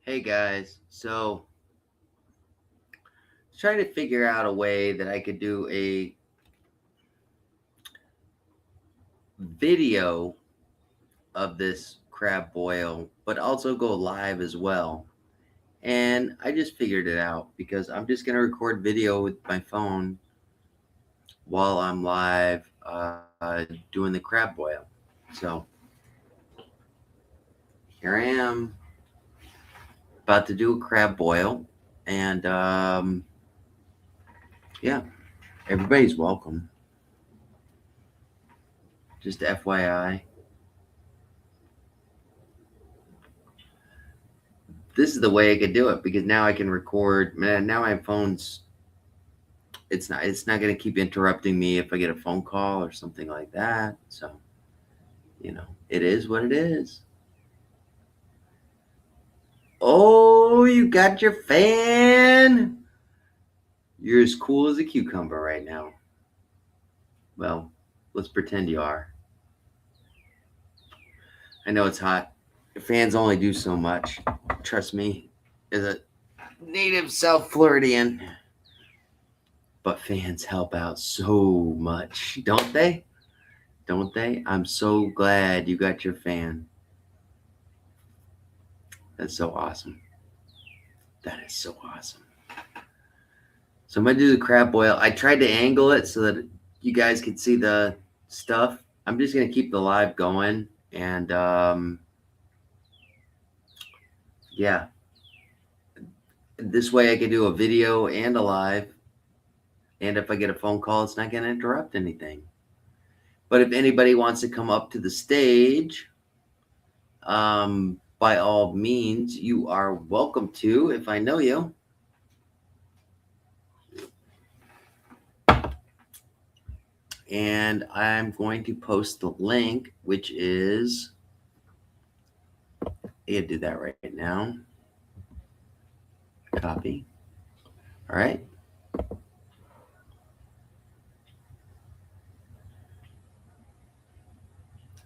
Hey guys, so trying to figure out a way that I could do a video of this crab boil, but also go live as well. And I just figured it out because I'm just going to record video with my phone while I'm live doing the crab boil. So here I am about to do a crab boil. And yeah, everybody's welcome. Just FYI. This is the way I could do it because now I can record. Man, now my phone's it's not going to keep interrupting me if I get a phone call or something like that. So, it is what it is. Oh, you got your fan? You're as cool as a cucumber right now. Well, let's pretend you are. I know it's hot. Fans only do so much. Trust me, as a native South Floridian. But fans help out so much, don't they? Don't they? I'm so glad you got your fan. That's so awesome. That is so awesome. So I'm going to do the crab boil. I tried to angle it so that you guys could see the stuff. I'm just going to keep the live going. And yeah, this way I can do a video and a live. And if I get a phone call, it's not going to interrupt anything. But if anybody wants to come up to the stage, by all means, you are welcome to if I know you. And I'm going to post the link, which is, I do that right now. Copy. All right.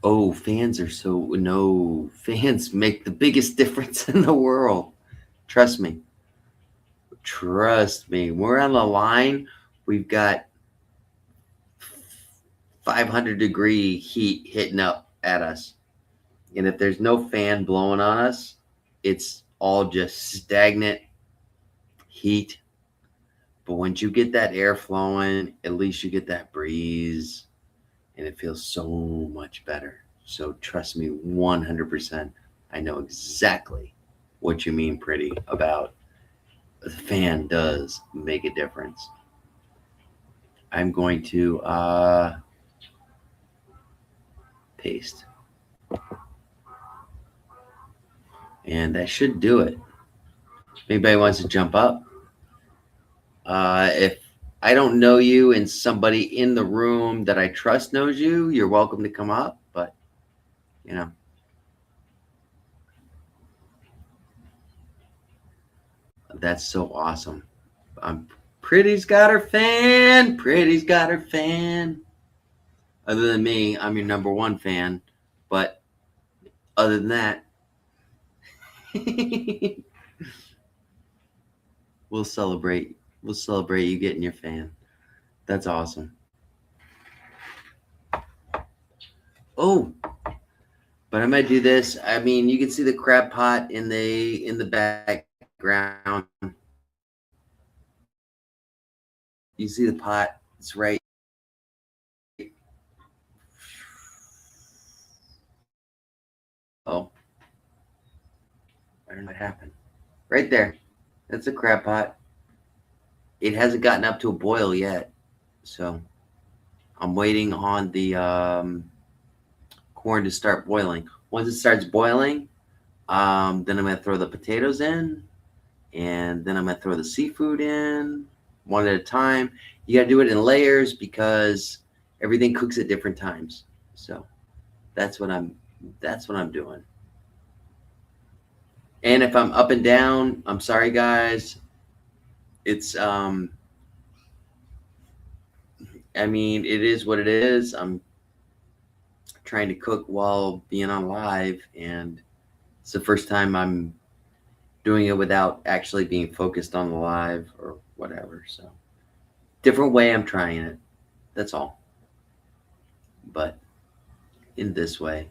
Oh, fans make the biggest difference in the world. Trust me. We're on the line. We've got 500-degree heat hitting up at us. And if there's no fan blowing on us, it's all just stagnant heat. But once you get that air flowing, at least you get that breeze, and it feels so much better. So trust me 100%. I know exactly what you mean, Pretty, about the fan does make a difference. I'm going to paste. And that should do it. If anybody wants to jump up, if I don't know you and somebody in the room that I trust knows you, you're welcome to come up. But, that's so awesome. Pretty's got her fan. Pretty's got her fan. Other than me, I'm your number one fan. But other than that, we'll celebrate. We'll celebrate you getting your fan. That's awesome. Oh, but I might do this. I mean, you can see the crab pot in the background. You see the pot. It's right. Oh, I don't know what happened. Right there. That's a crab pot. It hasn't gotten up to a boil yet, so I'm waiting on the corn to start boiling. Once it starts boiling, then I'm gonna throw the potatoes in, and then I'm gonna throw the seafood in one at a time. You gotta do it in layers because everything cooks at different times. So that's what I'm doing. And if I'm up and down, I'm sorry guys. It's I mean, it is what it is. I'm trying to cook while being on live, and it's the first time I'm doing it without actually being focused on the live or whatever. So different way I'm trying it. That's all. But in this way,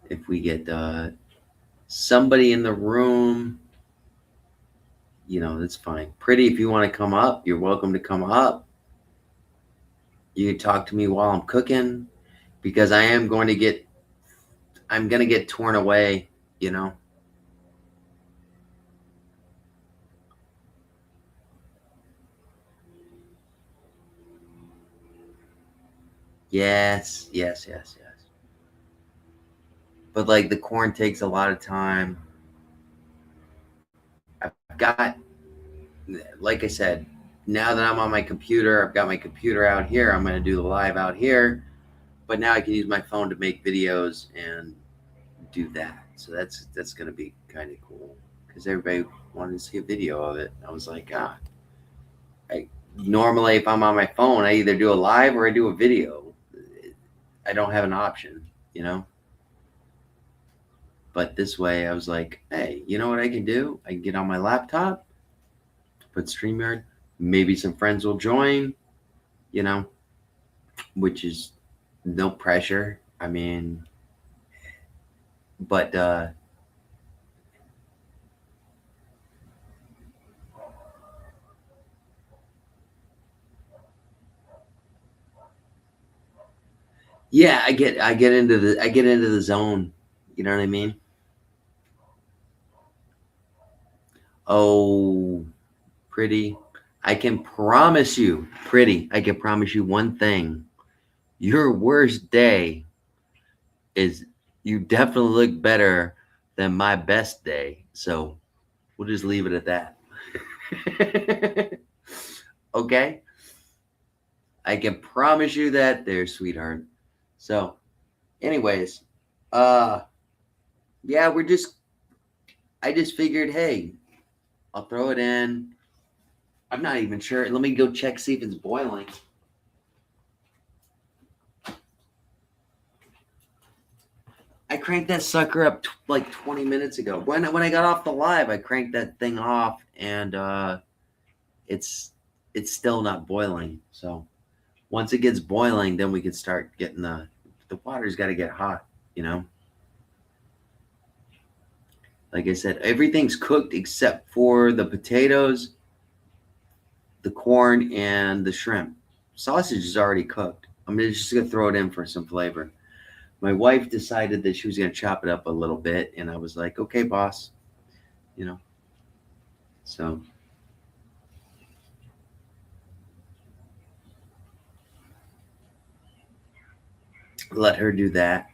if we get somebody in the room, that's fine. Pretty, if you want to come up, you're welcome to come up. You can talk to me while I'm cooking, because I'm going to get torn away, Yes, yes, yes, yes. But like the corn takes a lot of time. I've got, like I said, now that I'm on my computer, I've got my computer out here. I'm going to do the live out here, but now I can use my phone to make videos and do that. So that's going to be kind of cool, because everybody wanted to see a video of it. I was like, normally if I'm on my phone, I either do a live or I do a video. I don't have an option. But this way I was like, hey, you know what I can do? I can get on my laptop, put StreamYard, maybe some friends will join, you know, which is no pressure. I mean, but yeah, I get into the zone. You know what I mean? Oh, pretty. I can promise you one thing. Your worst day is you definitely look better than my best day. So we'll just leave it at that. Okay? I can promise you that there, sweetheart. So, anyways, uh yeah, I just figured, hey, I'll throw it in. I'm not even sure. Let me go check, see if it's boiling. I cranked that sucker up like 20 minutes ago. When I got off the live, I cranked that thing off, and it's it's still not boiling. So once it gets boiling, then we can start getting the water's got to get hot. Like I said, everything's cooked except for the potatoes, the corn, and the shrimp. Sausage is already cooked. I'm just gonna throw it in for some flavor. My wife decided that she was gonna chop it up a little bit, and I was like, okay, boss. You know, so let her do that.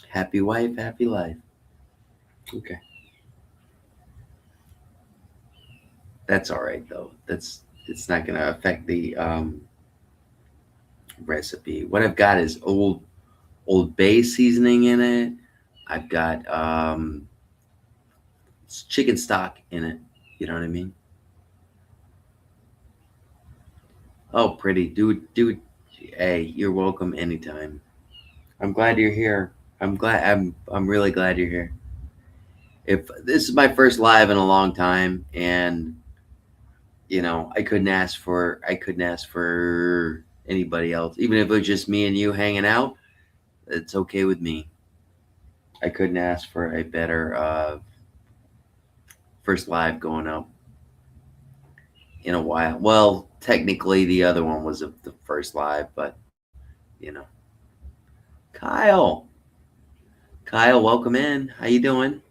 Happy wife, happy life. Okay, that's all right though. It's not gonna affect the recipe. What I've got is Old Bay seasoning in it. I've got chicken stock in it. You know what I mean? Oh, pretty dude. Hey, you're welcome anytime. I'm glad you're here. I'm really glad you're here. If this is my first live in a long time, and I couldn't ask for anybody else, even if it was just me and you hanging out. It's okay with me. I couldn't ask for a better first live going up in a while. Well, technically, the other one was the first live, but you know, Kyle, Kyle, welcome in. How you doing?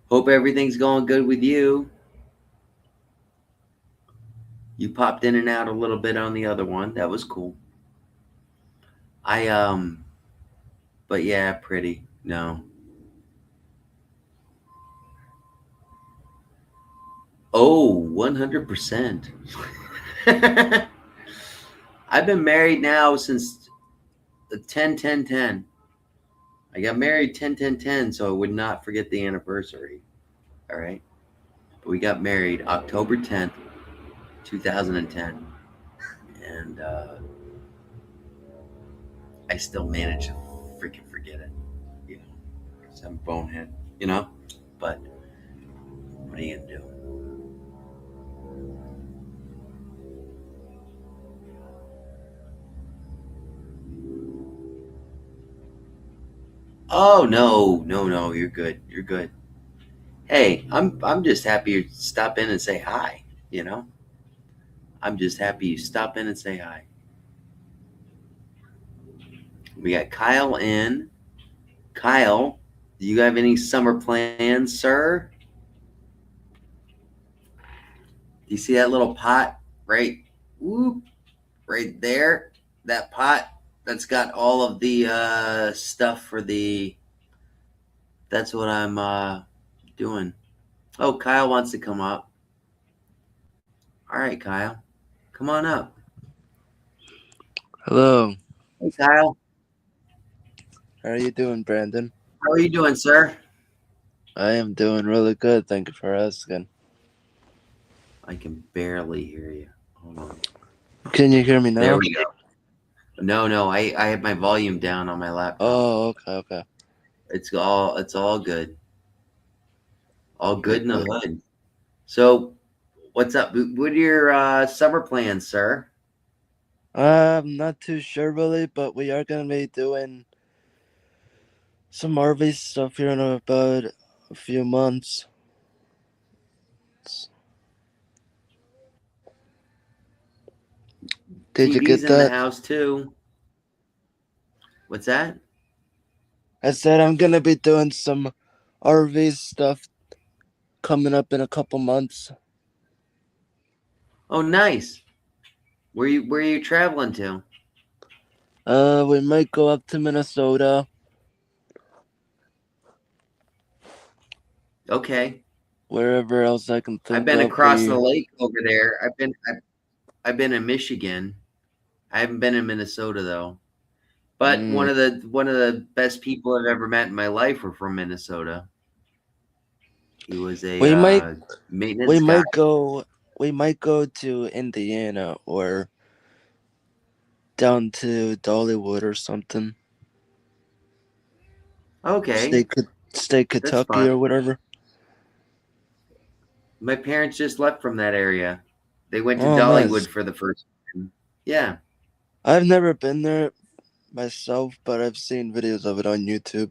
Hope everything's going good with you. You popped in and out a little bit on the other one. That was cool. I but yeah, pretty. No. Oh, 100%. I've been married now since the 10-10-10. I got married 10-10-10, so I would not forget the anniversary. All right. But we got married October 10th, 2010. And I still manage to freaking forget it. I'm a bonehead, you know. But what are you gonna do? Oh no, no, no, you're good. You're good. Hey, I'm just happy you stop in and say hi. You know, I'm just happy you stop in and say hi. We got Kyle in. Kyle, do you have any summer plans, sir? Do you see that little pot right, whoop, right there? That pot that's got all of the stuff for the. That's what I'm doing. Oh, Kyle wants to come up. All right, Kyle, come on up. Hello. Hey, Kyle, How are you doing, Brandon? how are you doing, sir? I am doing really good. Thank you for asking. I can barely hear you. Hold on. Can you hear me There now? we go. No, no, I have my volume down on my laptop. Oh, okay, okay. It's all good. All good Good, in the good. hood. So, what's up? What are your summer plans, sir? I'm not too sure really, but we are gonna be doing some RV stuff here in about a few months. Did you TV's get in the that? house too. What's that? I said I'm gonna be doing some RV stuff coming up in a couple months. Oh, nice. Where are you traveling to? We might go up to Minnesota, Okay. wherever else I can I've think been of. across the lake over there. I've been in Michigan. I haven't been in Minnesota though. But Mm, one of the best people I've ever met in my life were from Minnesota. He was a we might we maintenance guy. might go we might go to Indiana or down to Dollywood or something. Okay, State State that's Kentucky fun. or whatever. My parents just left from that area. They went to Oh, Dollywood nice. for the first time. Yeah, I've never been there myself, but I've seen videos of it on YouTube.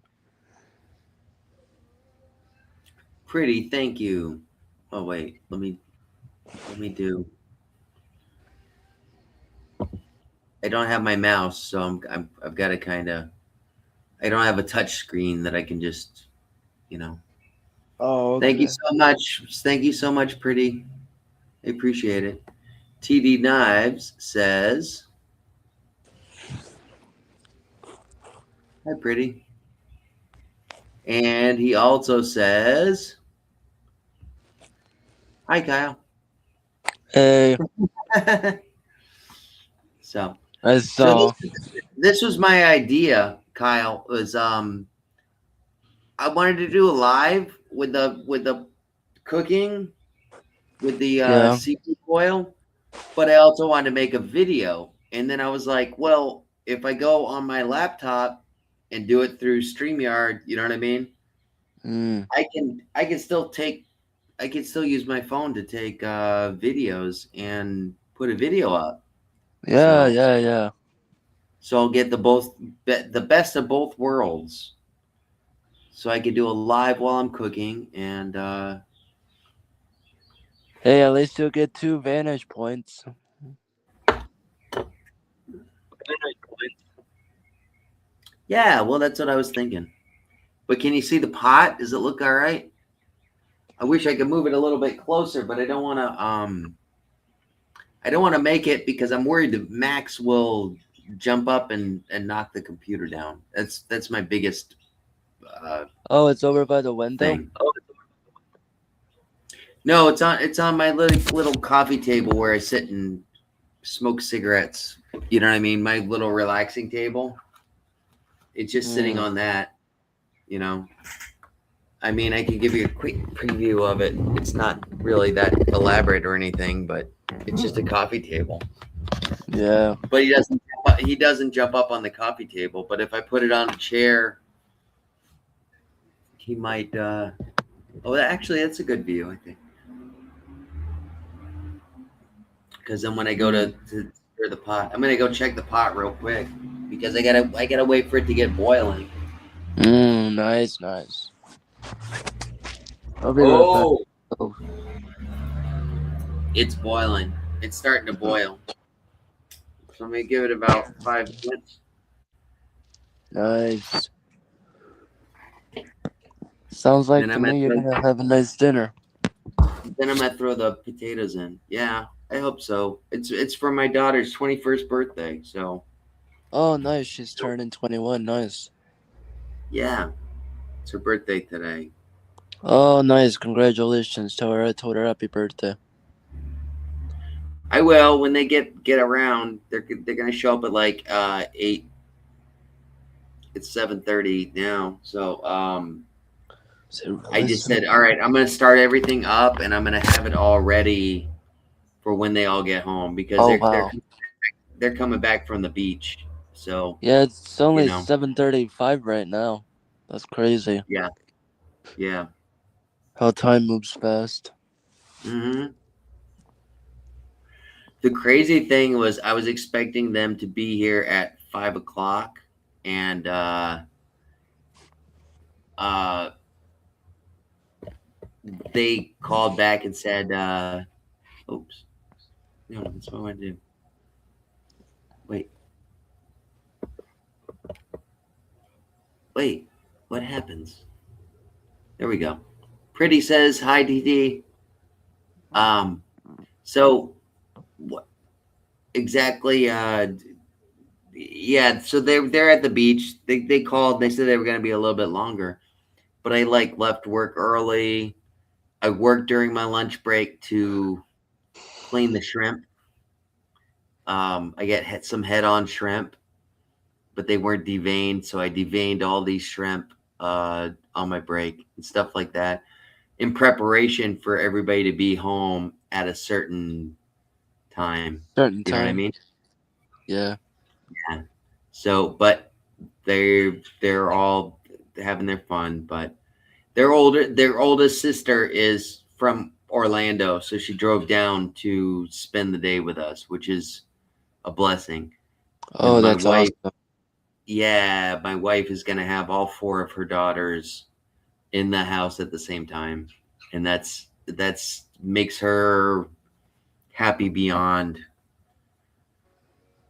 pretty. Thank you. Oh wait, let me do. I don't have my mouse, so I've got to kind of. I don't have a touch screen that I can just, you know. Oh, Thank you okay. so much. Thank you so much, pretty. I appreciate it. TD Knives says, "Hi, pretty," and he also says, "Hi, Kyle." Hey, so, I so saw. this was my idea, Kyle. Was I wanted to do a live with the cooking with the Yeah. seafood oil, but I also wanted to make a video. And then I was like, well, if I go on my laptop and do it through StreamYard, you know what I mean? Mm. I can still use my phone to take videos and put a video up. Yeah, So yeah, yeah. so I'll get the best of both worlds. So I can do a live while I'm cooking and Hey, at least you'll get 2 vantage points. yeah, well that's what I was thinking. But can you see the pot? Does it look all right? I wish I could move it a little bit closer, but I don't want to make it because I'm worried that Max will jump up and knock the computer down. That's my biggest Oh, it's over by the window? thing. No, it's on my little coffee table where I sit and smoke cigarettes. You know what I mean? My little relaxing table. It's just sitting Mm. on that. You know. I mean, I can give you a quick preview of it. It's not really that elaborate or anything, but it's just a coffee table. Yeah. But he doesn't jump up on the coffee table. But if I put it on a chair he might. Actually, that's a good view. I think because then when I go to stir the pot, I'm gonna go check the pot real quick because I gotta wait for it to get boiling. Nice, nice. I'll be right back. Oh, Oh, it's boiling. It's starting to boil. So I'm gonna give it about 5 minutes. nice. Sounds like Then to I'm gonna me you're throw, gonna have a nice dinner. then I'm gonna throw the potatoes in. Yeah, I hope so. It's for my daughter's 21st birthday. So Oh, nice. She's turning 21. Nice. yeah, it's her birthday today. Oh, nice. Congratulations. Tell her I told her happy birthday. I will when they get around. They're gonna show up at like 8. It's 7:30 now. So So, I just listen. said, all right, I'm gonna start everything up and I'm gonna have it all ready for when they all get home because Oh, they're wow. they're coming back from the beach. So Yeah, it's you only know, 7:35 right now. That's crazy. yeah, yeah. How time moves fast. hmm The crazy thing was I was expecting them to be here at 5 o'clock, and uh, they called back and said, "Oops, no, that's what I want to do." Wait, wait, what happens? There we go. Pretty says hi, DD. Um, so what exactly? Yeah, so they're at the beach. They called. They said they were going to be a little bit longer, but I like left work early. I worked during my lunch break to clean the shrimp. I get some head-on shrimp, but they weren't deveined, so I deveined all these shrimp on my break and stuff like that in preparation for everybody to be home at a certain time. Certain You know what I time. mean? Yeah. Yeah. So, but they're all having their fun, but their oldest sister is from Orlando, so she drove down to spend the day with us, which is a blessing because Oh, that's awesome. my wife is going to have all four of her daughters in the house at the same time, and that's makes her happy beyond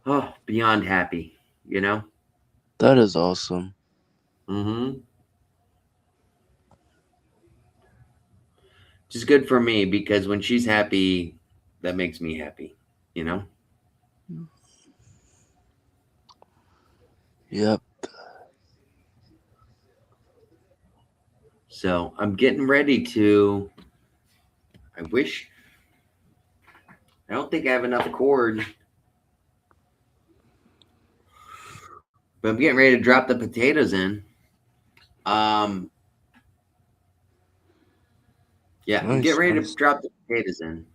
happy, you know. That is awesome. Mm-hmm. Which is good for me because when she's happy, that makes me happy, you know. Yep. So I'm getting ready to. I wish. I don't think I have enough cord, but I'm getting ready to drop the potatoes in. Um, yeah, I'm getting Nice, ready to nice. drop the potatoes in.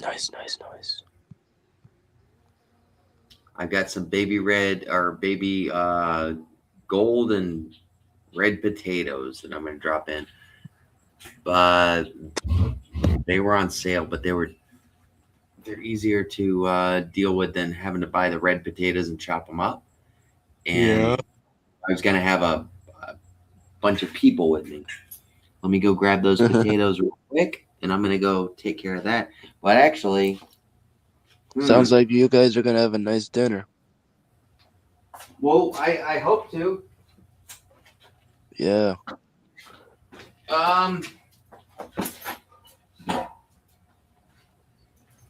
Nice, nice, nice. I've got some baby red or baby gold and red potatoes that I'm going to drop in. But they were on sale, but they're easier to deal with than having to buy the red potatoes and chop them up. Yeah. And I was going to have a bunch of people with me. Let me go grab those potatoes real quick, and I'm going to go take care of that. But actually, Sounds like you guys are gonna have a nice dinner. well, I hope to. Yeah. Um,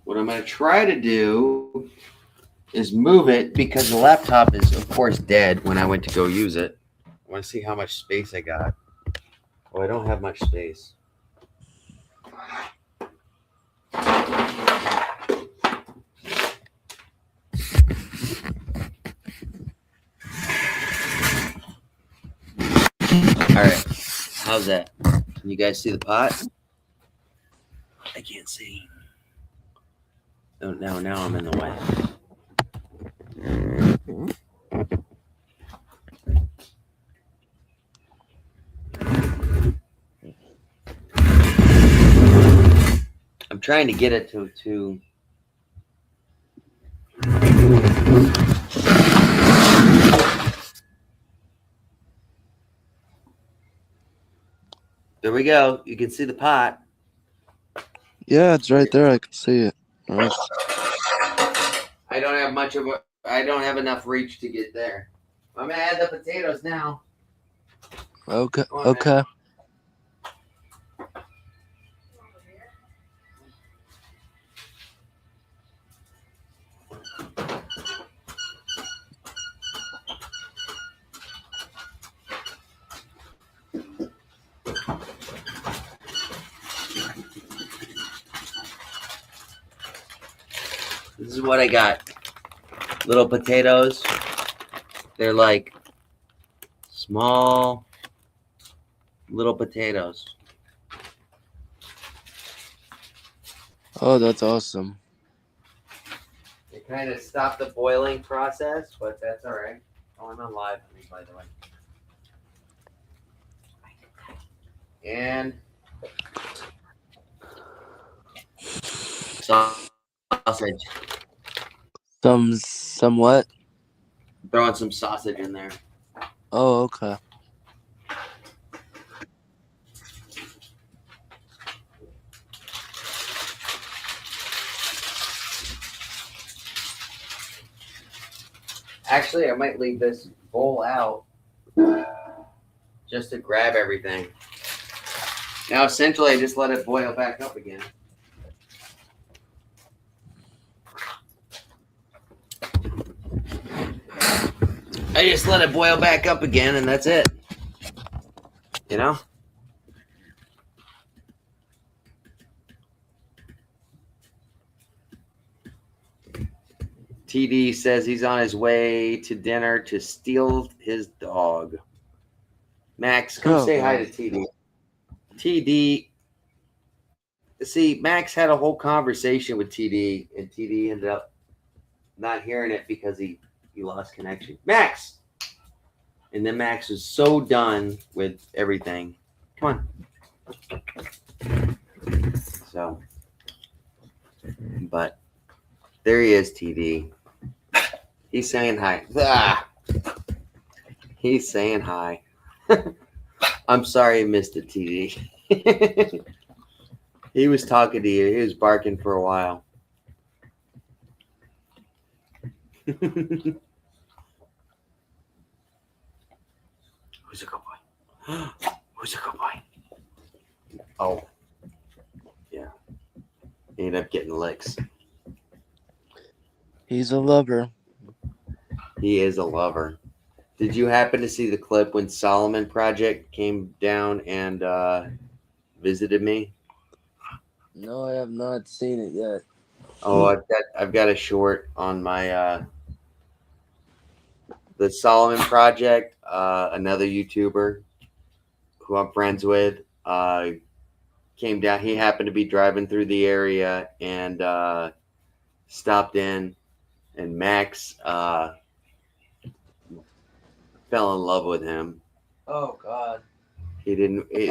what I'm going to try to do is move it because the laptop is, of course, dead when I went to go use it. I want to see how much space I got. Oh, I don't have much space. All right. How's that? Can you guys see the pot? I can't see. Oh, now I'm in the way. I'm trying to get it to. There we go. You can see the pot. Yeah, it's right there. I can see it. Nice. I don't have much of a. I don't have enough reach to get there. I'm gonna add the potatoes now. Okay. Go on, man. Okay. This is what I got. Little potatoes. They're like small little potatoes. Oh, that's awesome. It kind of stopped the boiling process, but that's all right. Oh, I'm on live, by the way. And sausage. Somewhat. Throwing some sausage in there. Oh, okay. Actually, I might leave this bowl out just to grab everything. Now, essentially, I just let it boil back up again. I just let it boil back up again, and that's it. You know? TD says he's on his way to dinner to steal his dog. Max, come say hi to TD. TD, see, Max had a whole conversation with TD, and TD ended up not hearing it because he lost connection. Max! And then Max was so done with everything. Come on. So, but there he is, TD. He's saying hi. Ah! He's saying hi. I'm sorry you missed it, TD. He was talking to you. He was barking for a while. Who's a good boy? Who's a good boy? Oh, yeah. He ended up getting licks. He's a lover. He is a lover. Did you happen to see the clip when Solomon Project came down and visited me? No, I have not seen it yet. Oh, I've got a short on my the Solomon Project. Another YouTuber who I'm friends with came down. He happened to be driving through the area and stopped in, and Max fell in love with him. Oh God. He didn't. He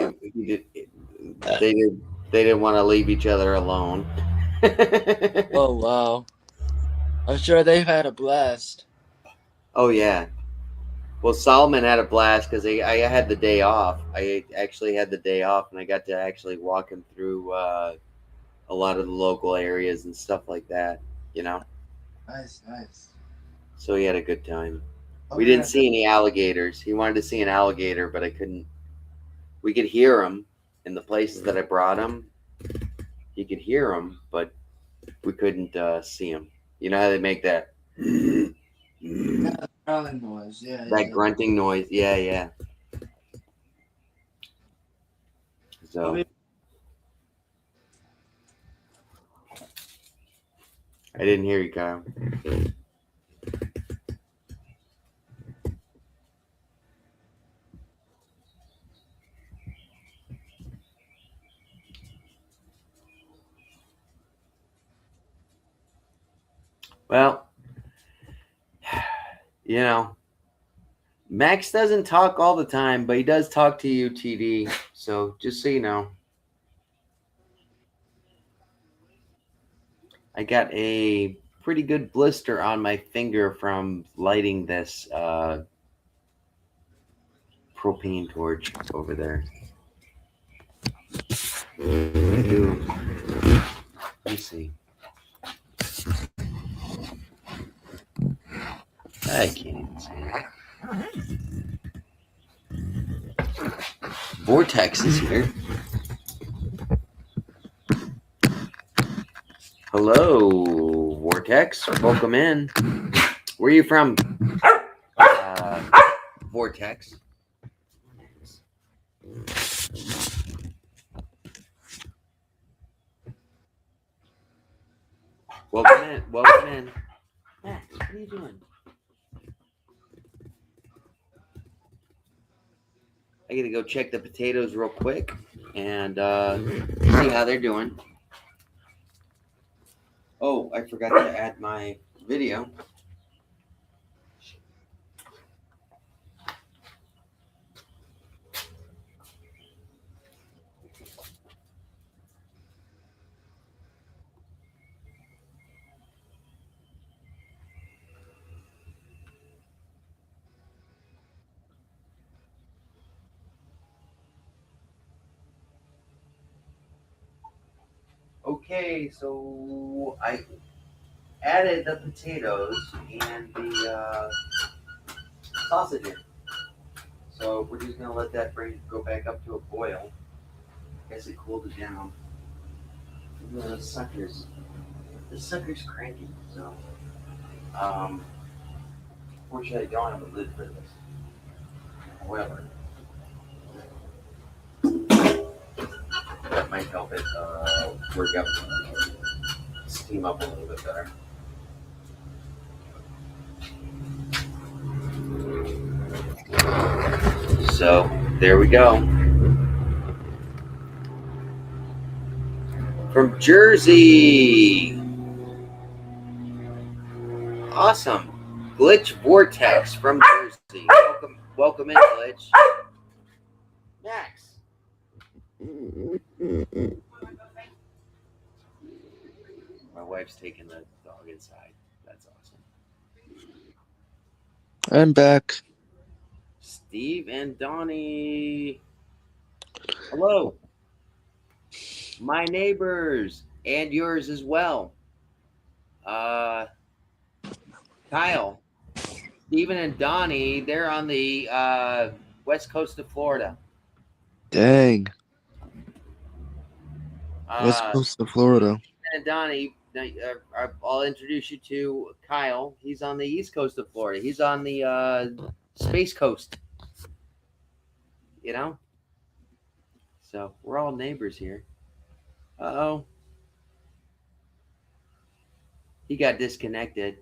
did. They didn't want to leave each other alone. Oh wow. I'm sure they've had a blast. Oh yeah. Well, Solomon had a blast because I had the day off. I actually had the day off, and I got to actually walk him through a lot of the local areas and stuff like that. You know. Nice, nice. So he had a good time. Oh, We yeah. didn't see any alligators. He wanted to see an alligator, but I couldn't. We could hear them in the places that I brought him. You could hear them, but we couldn't see them. You know how they make that Growling noise. Yeah. that grunting noise? Yeah, yeah. So I didn't hear you, Kyle. Well, you know, Max doesn't talk all the time, but he does talk to you, TD. So just so you know. I got a pretty good blister on my finger from lighting this propane torch over there. Ooh, let me see. I can't even see it. Vortex is here. Hello, Vortex. Welcome in. Where are you from, uh, Vortex? Welcome in. Welcome in. Max, what are you doing? I gotta go check the potatoes real quick and see how they're doing. Oh, I forgot to add my video. Okay, so I added the potatoes and the sausage in. So we're just gonna let that go back up to a boil. I guess it cooled it down. The sucker's cranky. So, um, fortunately, I don't have a lid for this. However, that might help it work up, steam up a little bit better. So there we go. From Jersey. Awesome. Glitch Vortex from Jersey. Welcome in, Glitch. Max. My wife's taking the dog inside. That's awesome. I'm back. Steve and Donnie. Hello. My neighbors and yours as well. Uh, Kyle, Steven, and Donnie, they're on the west coast of Florida. Dang. West Uh, Coast of Florida. Steven and Donnie, I'll introduce you to Kyle. He's on the east coast of Florida. He's on the space coast. You know? So we're all neighbors here. Uh-oh. He got disconnected.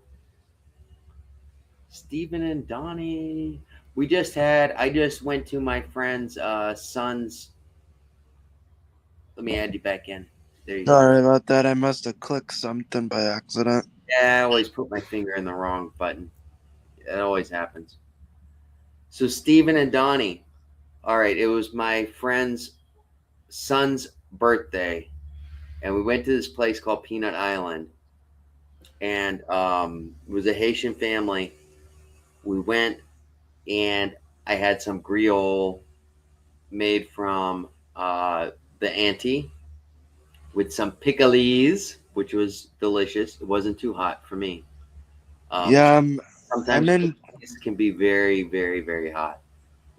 Stephen and Donnie. I just went to my friend's son's. Let me add you back in. There you go. Sorry about that. I must have clicked something by accident. Yeah, I always put my finger in the wrong button. It always happens. So Stephen and Donnie. All right, it was my friend's son's birthday, and we went to this place called Peanut Island, and it was a Haitian family. We went, and I had some griot made from the auntie with some pickles, which was delicious. It wasn't too hot for me. Um, Yeah, I'm Sometimes in. pickles can be very, very, very hot.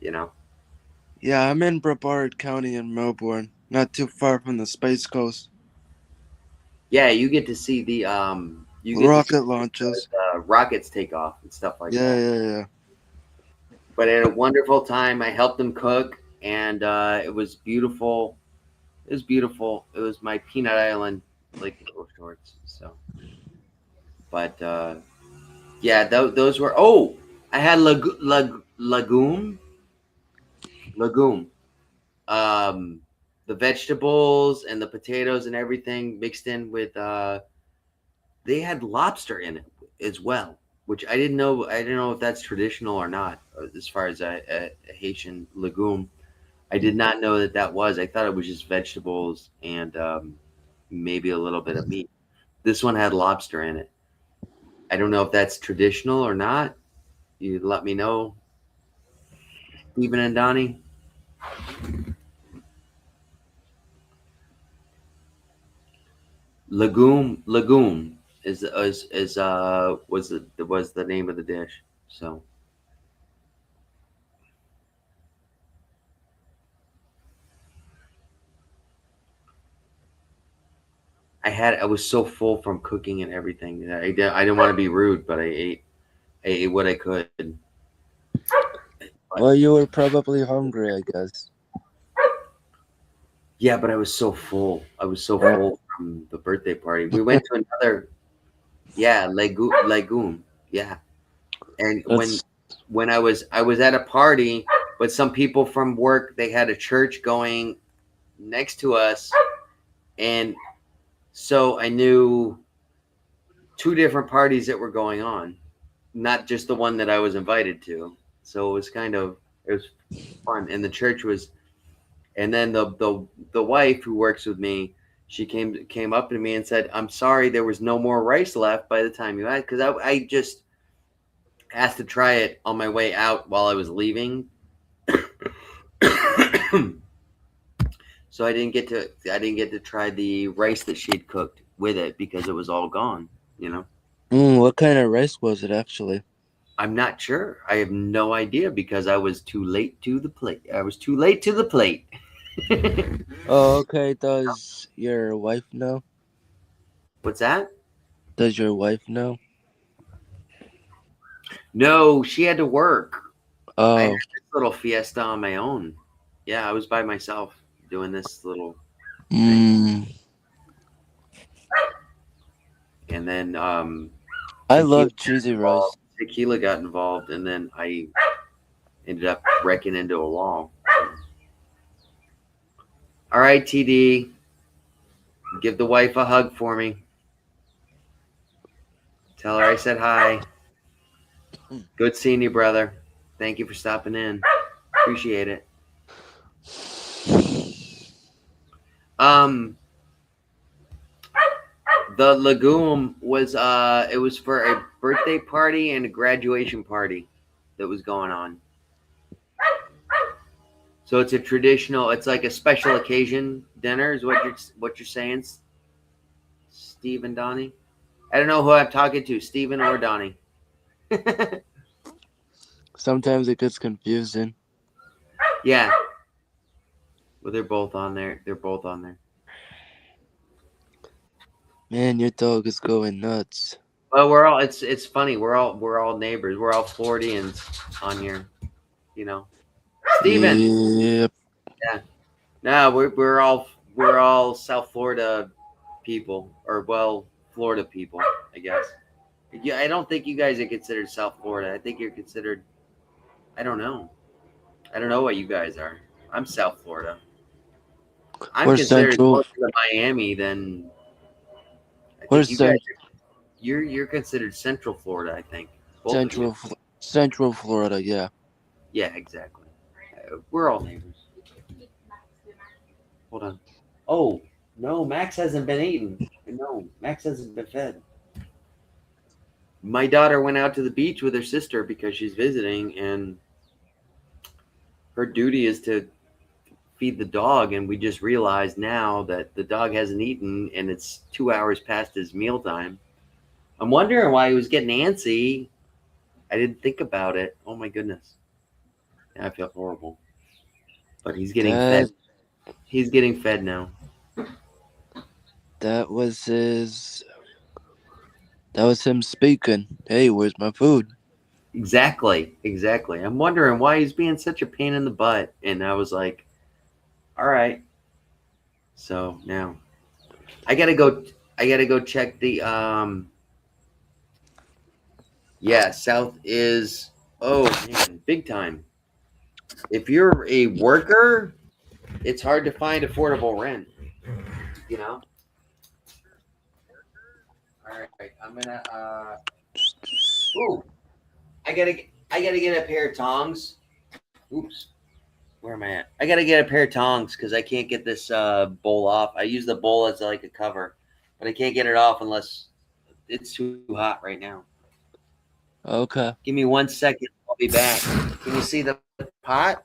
You know. Yeah, I'm in Brevard County in Melbourne, not too far from the Space Coast. Yeah, you get to see you get to see Rocket launches. rockets take off and stuff like Yeah, that. yeah, yeah. But I had a wonderful time. I helped them cook, and it was beautiful. It was beautiful. It was my Peanut Island Lake shorts. So, but yeah, those were. Oh, I had legume. Um, the vegetables and the potatoes and everything mixed in with. They had lobster in it as well, which I didn't know. I didn't know if that's traditional or not, as far as a Haitian legume. I did not know that that was. I thought it was just vegetables and maybe a little bit of meat. This one had lobster in it. I don't know if that's traditional or not. You let me know, Stephen and Donnie. Legume was the name of the dish. So I was so full from cooking and everything that I didn't want to be rude, but I ate what I could. But Well, you were probably hungry, I guess. yeah, but I was so full. I was so Uh, full from the birthday party. We went to another, yeah, legume, yeah. And that's when I was at a party, but some people from work, they had a church going next to us, and so I knew two different parties that were going on, not just the one that I was invited to. So it was fun, and the church was. And then the wife who works with me, she came up to me and said, "I'm sorry, there was no more rice left by the time you had," because I just asked to try it on my way out while I was leaving. So I didn't get to try the rice that she'd cooked with it because it was all gone. You know, what kind of rice was it actually? I'm not sure. I have no idea because I was too late to the plate. I was too late to the plate. Oh, okay. Does your wife know? What's that? Does your wife know? No, she had to work. I had Oh, this little fiesta on my own. Yeah, I was by myself doing this little thing, mm, and then I tequila love cheesy got rice. involved. Tequila got involved, and then I ended up wrecking into a wall. All right, TD, give the wife a hug for me. Tell her I said hi. Good seeing you, brother. Thank you for stopping in. Appreciate it. Um, the legume was it was for a birthday party and a graduation party that was going on. So it's a traditional. It's like a special occasion dinner. Is what you're saying, Steve and Donnie? I don't know who I'm talking to, Steven or Donnie. Sometimes it gets confusing. Yeah, well, they're both on there. They're both on there. Man, your dog is going nuts. Well, we're all. It's funny. We're all neighbors. We're all Floridians on here. You know, Steven. Yep. Yeah. No, we're all South Florida people, or well, Florida people, I guess. Yeah, I don't think you guys are considered South Florida. I think you're considered. I don't know. I don't know what you guys are. I'm South Florida. I'm We're considered central. closer to Miami than I We're think you guys. cent- You're considered Central Florida. I think both of you. central. Central Florida. Yeah. Yeah, exactly. We're all neighbors. Hold on. Oh no, Max hasn't been eaten. No, Max hasn't been fed. My daughter went out to the beach with her sister because she's visiting, and her duty is to feed the dog. And we just realized now that the dog hasn't eaten, and it's 2 hours past his mealtime. I'm wondering why he was getting antsy. I didn't think about it. Oh my goodness. Yeah, I feel horrible. But he's getting fed. That He's getting fed now. that was his. That was him speaking. Hey, where's my food? Exactly. Exactly. I'm wondering why he's being such a pain in the butt. And I was like, all right. So now I gotta go. I gotta go check the. Yeah, South is. Oh man, big time. If you're a worker, it's hard to find affordable rent. You know. All right, I'm gonna. Ooh, I gotta get a pair of tongs. Oops. Where am I at? I gotta get a pair of tongs because I can't get this bowl off. I use the bowl as like a cover. but I can't get it off unless it's too hot right now. Okay. Give me 1 second. I'll be back. Can you see the pot?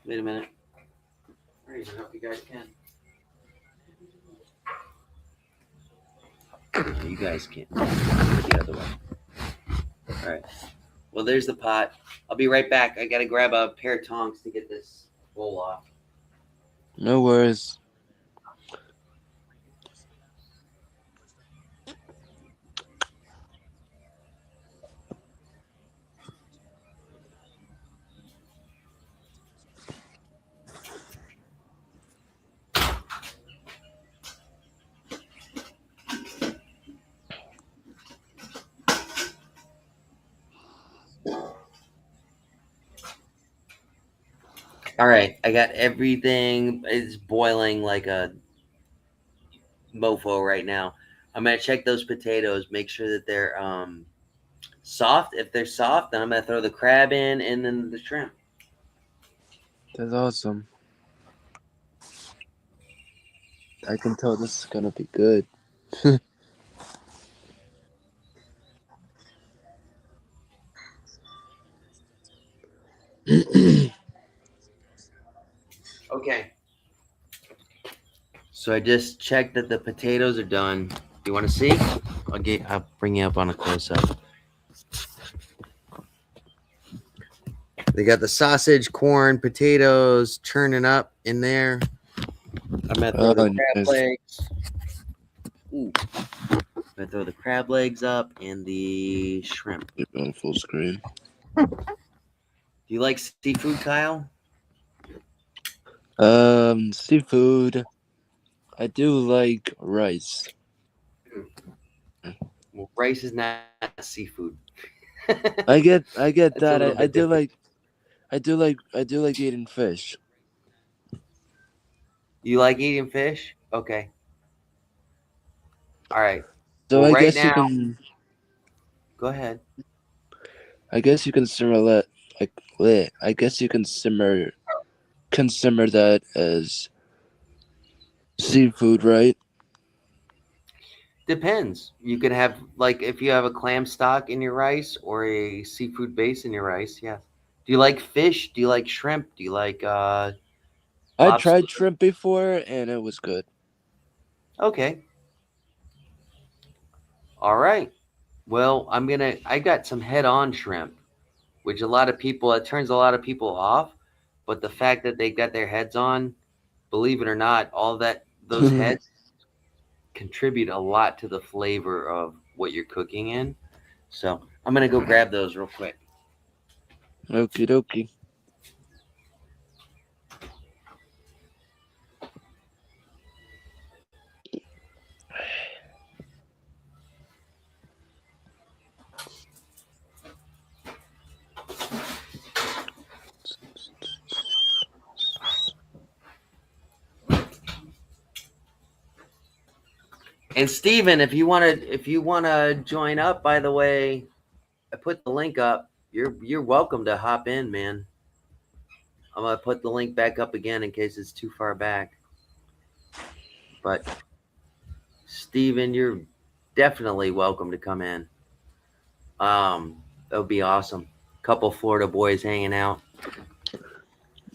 Wait a minute. I hope you guys can. No, you guys can't. The other way. All right. Well, there's the pot. I'll be right back. I gotta grab a pair of tongs to get this bowl off. No worries. All right, I got everything. It's boiling like a mofo right now. I'm gonna check those potatoes, make sure that they're soft. If they're soft, then I'm gonna throw the crab in and then the shrimp. That's awesome. I can tell this is gonna be good. Okay. So I just checked that the potatoes are done. Do you want to see? I'll bring you up on a close up. They got the sausage, corn, potatoes churning up in there. I'm gonna throw the crab Nice. legs. Ooh. I'm gonna throw the crab legs up and the shrimp. Get on full screen. Do you like seafood, Kyle? Seafood. I do like rice. Well, rice is not seafood. I get It's a that. little bit different. I do like eating fish. You like eating fish? Okay. All right. So Well, I right guess you now, can go ahead. I guess you can simmer that I guess you can simmer that as seafood, right? Depends. You can have like if you have a clam stock in your rice or a seafood base in your rice. Yes. Do you like fish? Do you like shrimp? Do you like I lobster? tried shrimp before and it was good. Okay. All right. Well, I got some head-on shrimp, which it turns a lot of people off, but the fact that they got their heads on, believe it or not, those heads contribute a lot to the flavor of what you're cooking in. So, I'm going to go grab those real quick. Okie dokie. And Steven, if you want to join up, by the way, I put the link up. You're welcome to hop in, man. I'm gonna put the link back up again in case it's too far back. But Steven, you're definitely welcome to come in. That would be awesome. Couple Florida boys hanging out.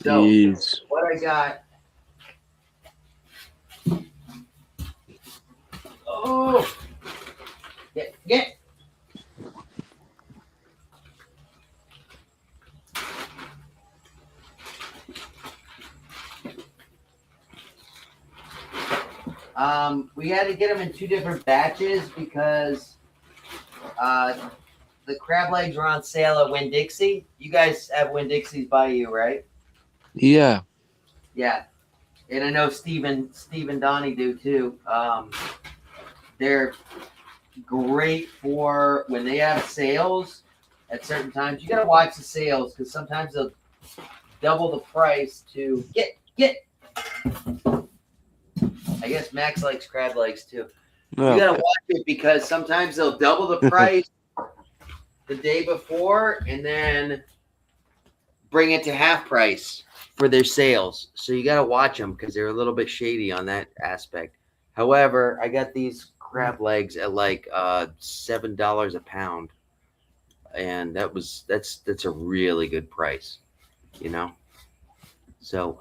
So Jeez. what I got. Oh, get. We had to get them in 2 different batches because the crab legs were on sale at Winn-Dixie. You guys have Winn-Dixie's by you, right? Yeah. Yeah. And I know Steve Donnie do too. They're great for when they have sales at certain times. You got to watch the sales because sometimes they'll double the price to get. I guess Max likes crab legs too. No. You got to watch it because sometimes they'll double the price the day before and then bring it to half price for their sales. So you got to watch them because they're a little bit shady on that aspect. However, I got these crab legs at like $7 a pound, and that's a really good price, you know. So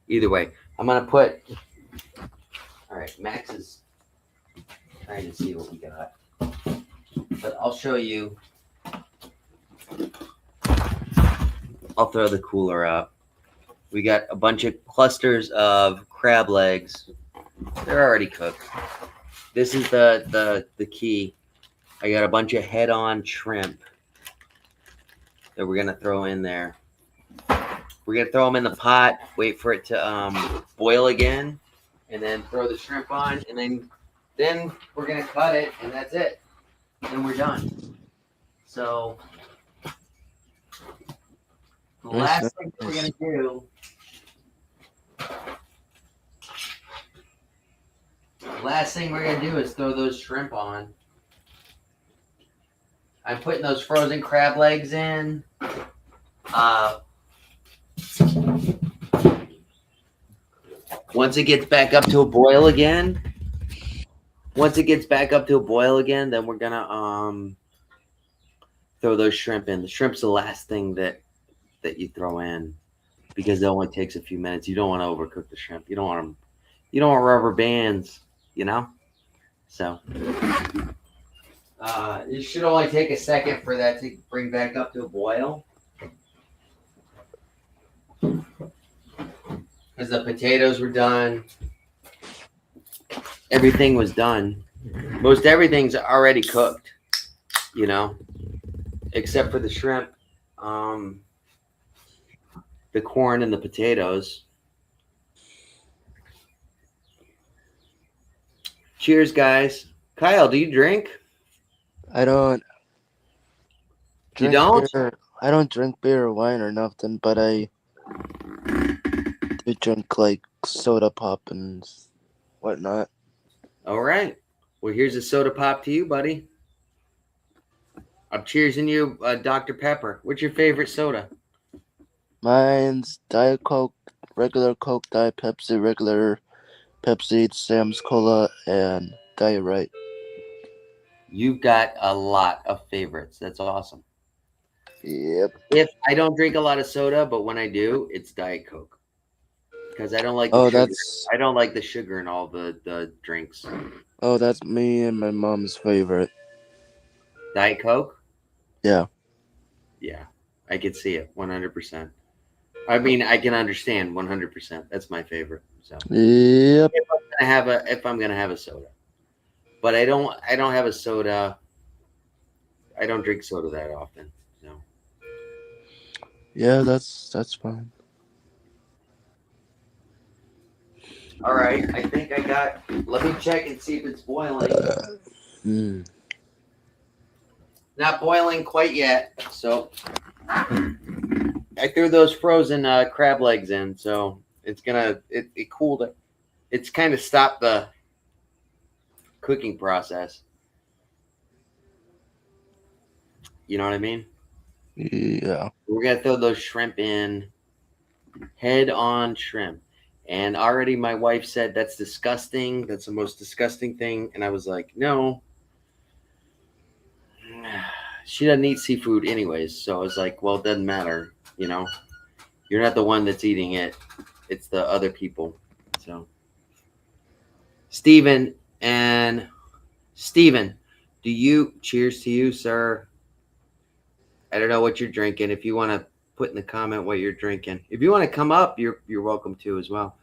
either way, I'm gonna put. All right, Max is trying to see what we got, but I'll show you. I'll throw the cooler up. We got a bunch of clusters of crab legs. They're already cooked. This is the key. I got a bunch of head-on shrimp that we're gonna throw in there. We're gonna throw them in the pot, wait for it to boil again, and then throw the shrimp on, and then we're gonna cut it, and that's it. Then we're done. So the Nice, last thing that we're nice. gonna do, is throw those shrimp on. I'm putting those frozen crab legs in. Uh, once it gets back up to a boil again, then we're gonna throw those shrimp in. The shrimp's the last thing that you throw in because it only takes a few minutes. You don't want to overcook the shrimp. You don't want them. You don't want rubber bands. You know. So it should only take a second for that to bring back up to a boil. Because the potatoes were done. Everything was done. Most everything's already cooked, you know, except for the shrimp, um, the corn, and the potatoes. Cheers, guys. Kyle, do you drink? I don't You drink don't? beer. I don't drink beer or wine or nothing, but I do drink like soda pop and whatnot. All right. Well, here's a soda pop to you, buddy. I'm cheersing you, Dr. Pepper. What's your favorite soda? Mine's Diet Coke, regular Coke, Diet Pepsi, regular Pepsi, Sam's Cola, and Diet Right. You've got a lot of favorites. That's awesome. Yep. If I don't drink a lot of soda, but when I do, it's Diet Coke because I don't like the Oh, sugar. that's I don't like the sugar in all the drinks. that's me and my mom's favorite. Diet Coke? Yeah. Yeah, I could see it 100%. I mean, I can understand 100%. That's my favorite. So Yep. if I'm gonna have a soda, but I don't have a soda. I don't drink soda that often. So Yeah, that's fine. all right, I think I got. Let me check and see if it's boiling. Hmm. Not boiling quite yet. So I threw those frozen crab legs in, so it cooled it. It's kind of stopped the cooking process. You know what I mean? Yeah. We're gonna throw those shrimp in, head on shrimp. And already my wife said that's disgusting. That's the most disgusting thing. And I was like, no. She doesn't eat seafood anyways. So I was like, well, it doesn't matter. You know, you're not the one that's eating it. It's the other people. So Steven and Steven, cheers to you, sir. I don't know what you're drinking. If you want to put in the comment what you're drinking. If you want to come up, you're welcome to as well.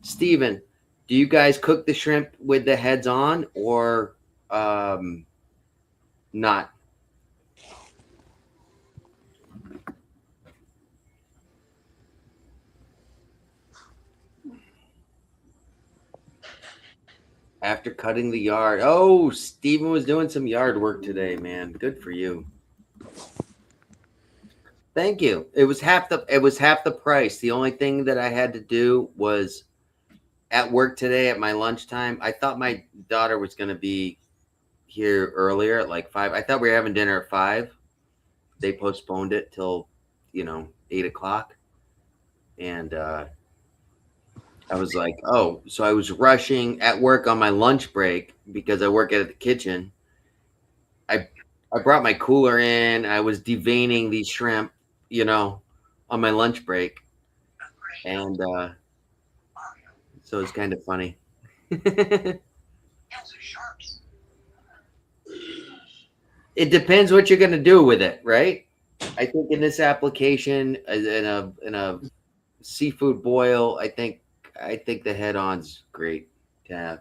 Steven, do you guys cook the shrimp with the heads on or not? After cutting the yard. Oh, Steven was doing some yard work today, man. Good for you. Thank you. It was half the price. The only thing that I had to do was at work today at my lunchtime. I thought my daughter was going to be here earlier at like 5. I thought we were having dinner at 5. They postponed it till 8 o'clock. and I was like, oh, so I was rushing at work on my lunch break because I work at the kitchen. I I brought my cooler in. I was deveining these shrimp, you know, on my lunch break, and so it's kind of funny. It depends what you're going to do with it, right? I think in this application, in a seafood boil, I think the head-on's great to have.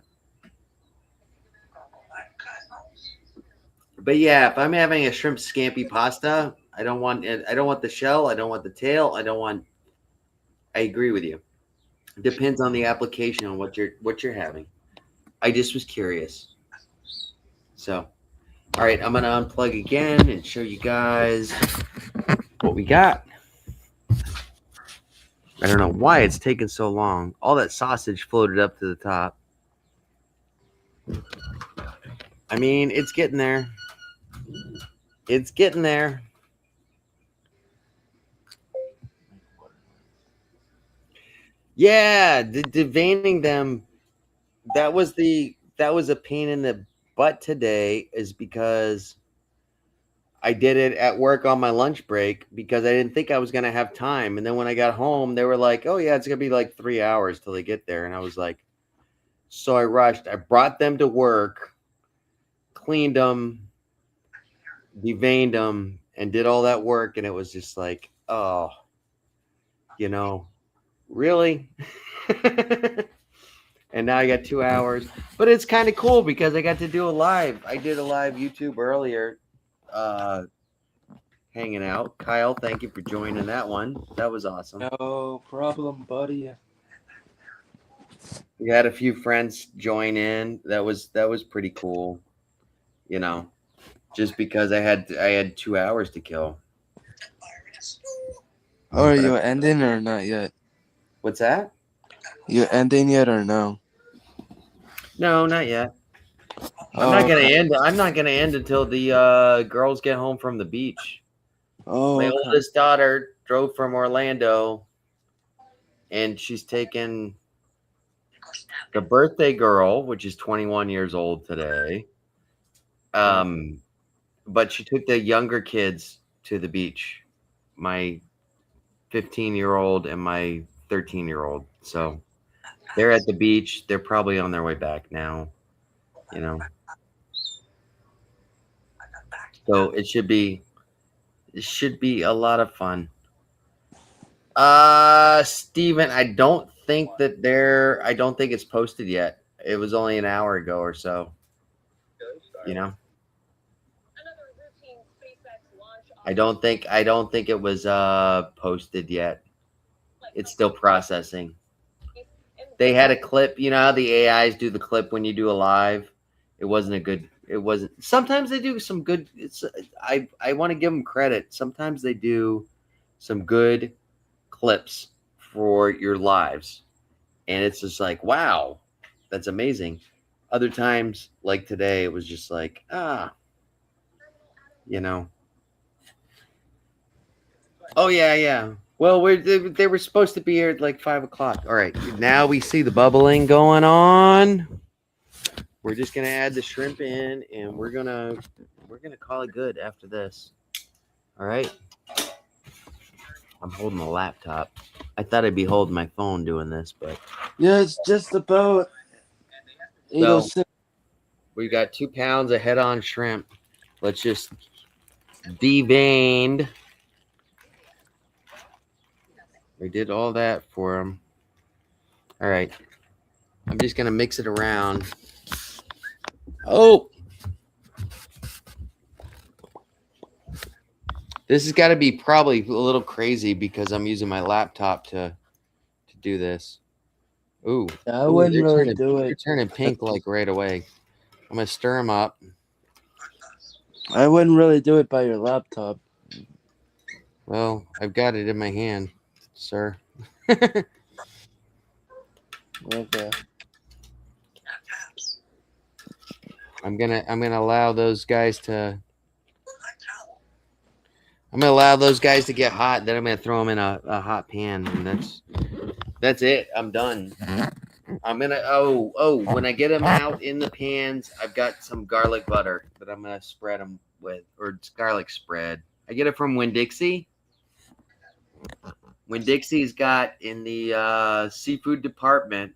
But yeah, if I'm having a shrimp scampi pasta, I don't want it. I don't want the shell. I don't want the tail. I don't want. I agree with you. It depends on the application on what you're having. I just was curious. So, all right, I'm gonna unplug again and show you guys what we got. I don't know why it's taking so long. All that sausage floated up to the top. I mean, it's getting there. It's getting there. Yeah, deveining them. That was a pain in the butt today, is because I did it at work on my lunch break because I didn't think I was gonna have time. And then when I got home, they were like, "Oh yeah, it's gonna be like 3 hours till they get there." And I was like, so I rushed. I brought them to work, cleaned them, deveined them, and did all that work. And it was just like, oh, you know, really? And now I got 2 hours. But it's kind of cool because I got to do a live. I did a live YouTube earlier, uh, hanging out. Kyle, thank you for joining that one. That was awesome. No problem, buddy. We had a few friends join in. That was pretty cool. You know, just because I had 2 hours to kill. Oh, are But you ending or not yet? what's that? You ending yet or no? No, not yet. I'm Oh, not gonna okay. end. I'm not gonna end until the girls get home from the beach. Oh, My okay. oldest daughter drove from Orlando, and she's taken the birthday girl, which is 21 years old today. Um, but she took the younger kids to the beach. My 15-year-old and my 13-year-old. So they're at the beach. They're probably on their way back now. You know, so it should be a lot of fun. Steven, I don't think it's posted yet. It was only an hour ago or so, you know. I don't think it was posted yet. It's still processing. They had a clip, you know how the AIs do the clip when you do a live? It wasn't. Sometimes they do some good. I want to give them credit. Sometimes they do some good clips for your lives, and it's just like, wow, that's amazing. Other times, like today, it was just like, you know, oh yeah, yeah. Well, they were supposed to be here at like 5 o'clock. All right, now we see the bubbling going on. We're just gonna add the shrimp in, and we're gonna call it good after this. All right. I'm holding the laptop. I thought I'd be holding my phone doing this, but yeah, it's just about so 8:06. we got 2 pounds of head-on shrimp. Let's just deveined. We did all that for them. All right. I'm just gonna mix it around. Oh, this has got to be probably a little crazy because I'm using my laptop to do this. Ooh, I ooh, wouldn't really do they're it. turning pink like right away. I'm gonna stir them up. I wouldn't really do it by your laptop. Well, I've got it in my hand, sir. Okay. I'm gonna allow those guys to. I'm gonna allow those guys to get hot. Then I'm gonna throw them in a hot pan, and that's it. I'm done. I'm gonna when I get them out in the pans, I've got some garlic butter that I'm gonna spread them with, or it's garlic spread. I get it from Winn Dixie. Winn Dixie's got in the seafood department.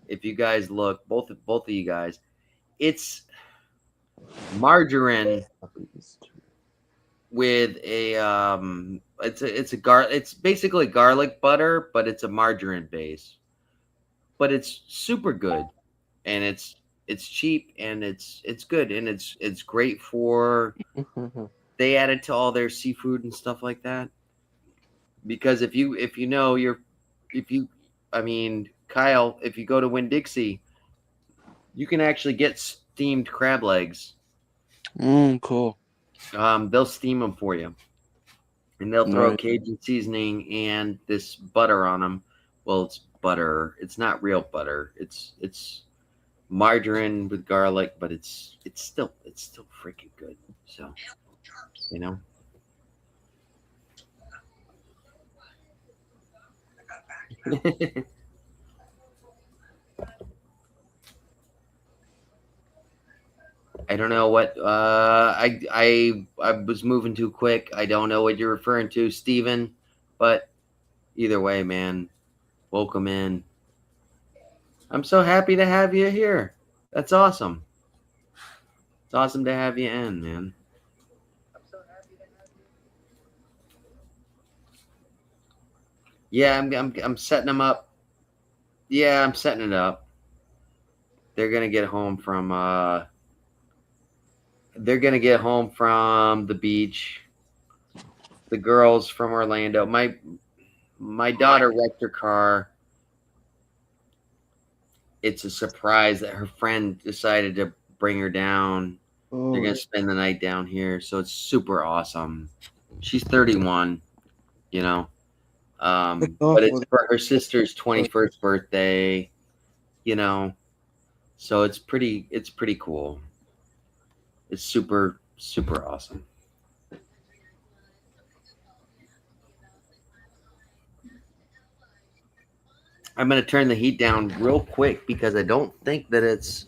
If you guys look, both of you guys, it's margarine with a it's basically garlic butter, but it's a margarine base. But it's super good, and it's cheap, and it's good, and it's great for. They add it to all their seafood and stuff like that. Because if you know you're if you I mean Kyle, if you go to Winn Dixie, you can actually get steamed crab legs. Cool. They'll steam them for you, and they'll throw Right. Cajun seasoning and this butter on them. Well, it's butter. It's not real butter. It's margarine with garlic, but it's still freaking good. So you know. I don't know what I was moving too quick. I don't know what you're referring to, Steven, but either way, man, welcome in. I'm so happy to have you here. That's awesome. It's awesome to have you in, man. Yeah, I'm setting them up. Yeah, I'm setting it up. They're gonna get home from the beach. The girls from Orlando. My daughter wrecked her car. It's a surprise that her friend decided to bring her down. They're Oh, gonna spend the night down here, so it's super awesome. She's 31, you know, but it's for her sister's 21st birthday, you know, so it's pretty cool. It's super awesome. I'm gonna turn the heat down real quick because I don't think that it's.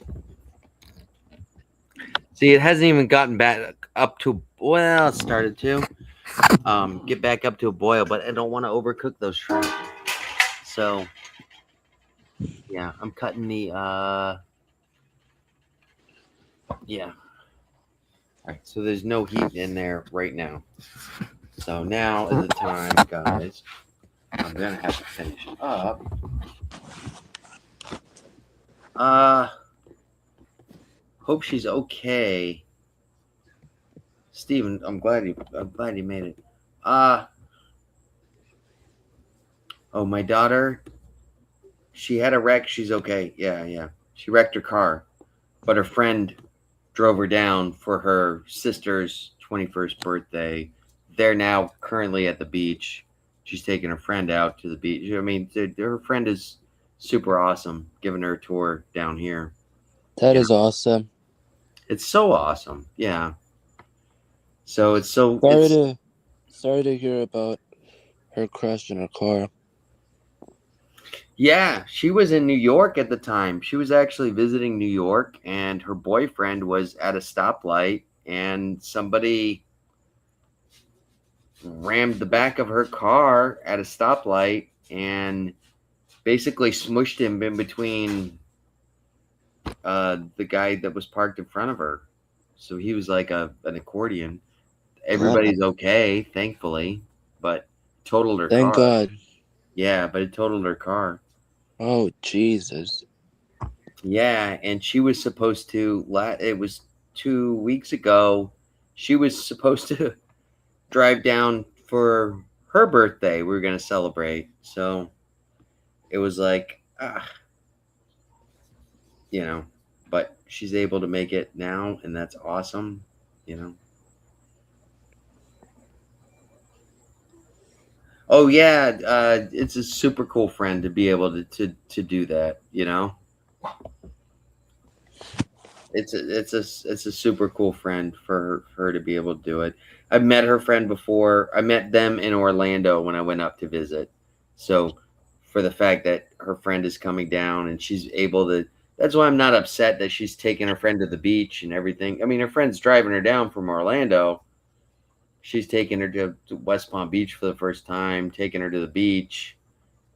See, it hasn't even gotten back up to. Well, it started to get back up to a boil, but I don't want to overcook those shrimp. So yeah, I'm cutting the. Yeah. All right. So there's no heat in there right now. So now is the time, guys. I'm gonna have to finish up. Uh, hope she's okay. Steven, I'm glad you made it. Uh oh, my daughter, she had a wreck. She's okay. Yeah, yeah. She wrecked her car, but her friend drove her down for her sister's 21st birthday. They're now currently at the beach. She's taking her friend out to the beach. I mean, her friend is super awesome, giving her a tour down here. that You know, is awesome. it's so awesome. Yeah. So Sorry it's to sorry to hear about her crash in her car. yeah. She was in New York at the time. She was actually visiting New York, and her boyfriend was at a stoplight, and somebody rammed the back of her car at a stoplight and basically smushed him in between the guy that was parked in front of her. So he was like an accordion. Wow. Everybody's okay, thankfully, but totaled her Thank car. God. Yeah, but it totaled her car. Oh Jesus. Yeah, and she was supposed to. It was 2 weeks ago. She was supposed to drive down for her birthday. We were gonna celebrate, so it was like, you know, but she's able to make it now, and that's awesome, you know. Oh yeah, it's a super cool friend to be able to do that, you know. It's a super cool friend for her to be able to do it. I've met her friend before. I met them in Orlando when I went up to visit. So for the fact that her friend is coming down and she's able to, that's why I'm not upset that she's taking her friend to the beach and everything. I mean, her friend's driving her down from Orlando. She's taking her to West Palm Beach for the first time, taking her to the beach.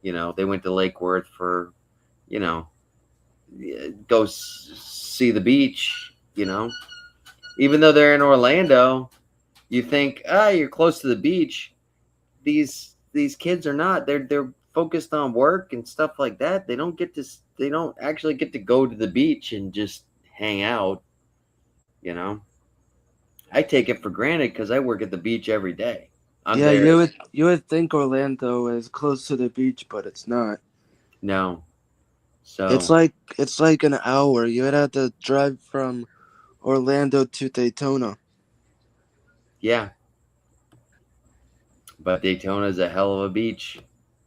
They went to Lake Worth for, you know, go see the beach. Even though they're in Orlando, you think, you're close to the beach. These kids are not. They're focused on work and stuff like that. They don't get to. They don't actually get to go to the beach and just hang out. You know, I take it for granted because I work at the beach every day. I'm Yeah, there. you would think Orlando is close to the beach, but it's not. No, It's so like it's like an hour. You would have to drive from Orlando to Daytona. yeah, but Daytona's a hell of a beach.